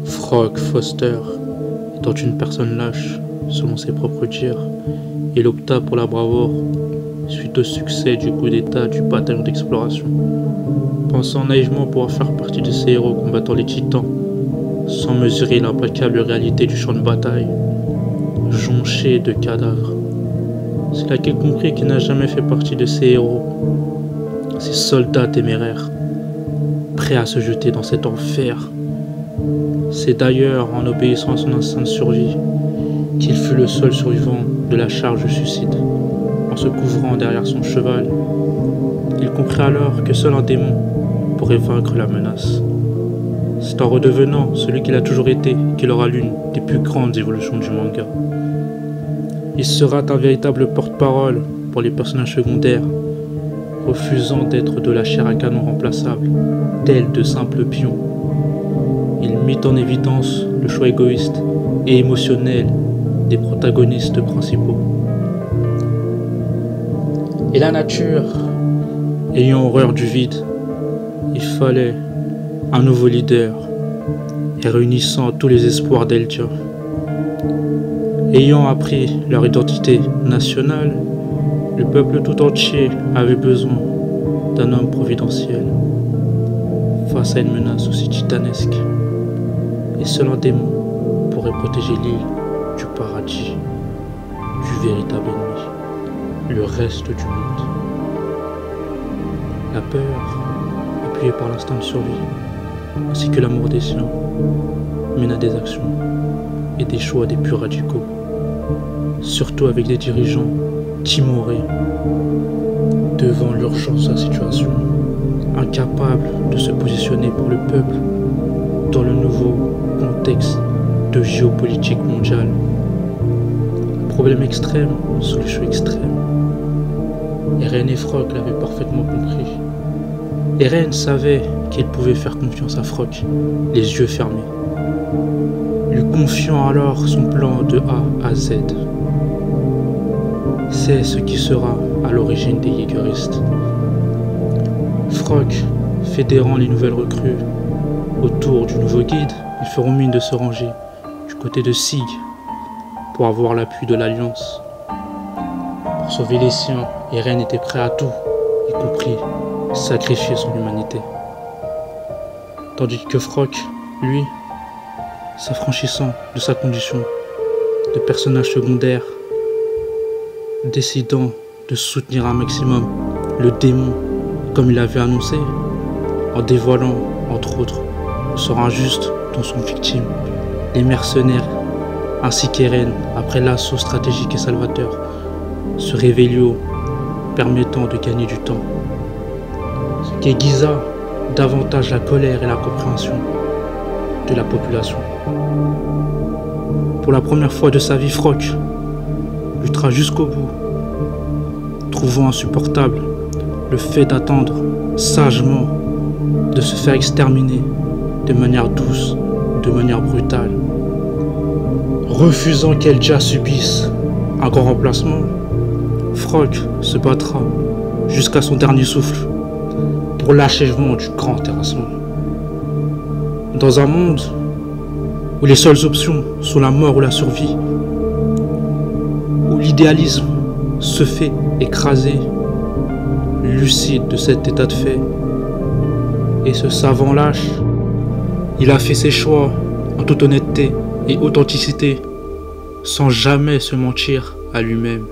Frog Foster étant une personne lâche, selon ses propres dires, il opta pour la bravoure suite au succès du coup d'état du bataillon d'exploration, pensant naïvement pouvoir faire partie de ces héros combattant les titans, sans mesurer l'implacable réalité du champ de bataille, jonché de cadavres. C'est là qu'il comprit qu'il n'a jamais fait partie de ces héros, ces soldats téméraires, prêts à se jeter dans cet enfer. C'est d'ailleurs en obéissant à son instinct de survie qu'il fut le seul survivant de la charge suicide. En se couvrant derrière son cheval, il comprit alors que seul un démon pourrait vaincre la menace. C'est en redevenant celui qu'il a toujours été qu'il aura l'une des plus grandes évolutions du manga. Il sera un véritable porte-parole pour les personnages secondaires, refusant d'être de la chair à canon remplaçable, tels de simples pions. Il mit en évidence le choix égoïste et émotionnel des protagonistes principaux. Et la nature, ayant horreur du vide, il fallait un nouveau leader, et réunissant tous les espoirs d'Eldia. Ayant appris leur identité nationale, le peuple tout entier avait besoin d'un homme providentiel face à une menace aussi titanesque. Et seul un démon pourrait protéger l'île du paradis, du véritable ennemi, le reste du monde. La peur, appuyée par l'instinct de survie, ainsi que l'amour des siens, mène à des actions et des choix des plus radicaux, surtout avec des dirigeants timorés devant l'urgence de la situation, incapables de se positionner pour le peuple dans le nouveau contexte de géopolitique mondiale. Problème extrême, solution extrême. Eren et Frog l'avaient parfaitement compris. Eren savait qu'il pouvait faire confiance à Frog, les yeux fermés, lui confiant alors son plan de A à Z. C'est ce qui sera à l'origine des Jägeristes. Frog, fédérant les nouvelles recrues autour du nouveau guide, ils feront mine de se ranger du côté de Sig pour avoir l'appui de l'Alliance. Pour sauver les siens, Eren était prêt à tout, y compris sacrifier son humanité. Tandis que Frog, lui, s'affranchissant de sa condition de personnage secondaire, décidant de soutenir un maximum le démon comme il avait annoncé, en dévoilant, entre autres, le sort injuste dont sont victimes les mercenaires, ainsi qu'Eren après l'assaut stratégique et salvateur, ce réveillon permettant de gagner du temps. Ce qui aiguisa davantage la colère et la compréhension de la population. Pour la première fois de sa vie, Frog luttera jusqu'au bout, trouvant insupportable le fait d'attendre sagement de se faire exterminer de manière douce, de manière brutale. Refusant qu'Eldia subisse un grand remplacement, Frog se battra jusqu'à son dernier souffle pour l'achèvement du grand terrassement. Dans un monde où les seules options sont la mort ou la survie, où l'idéalisme se fait écraser, lucide de cet état de fait, et ce savant lâche, il a fait ses choix en toute honnêteté et authenticité, sans jamais se mentir à lui-même.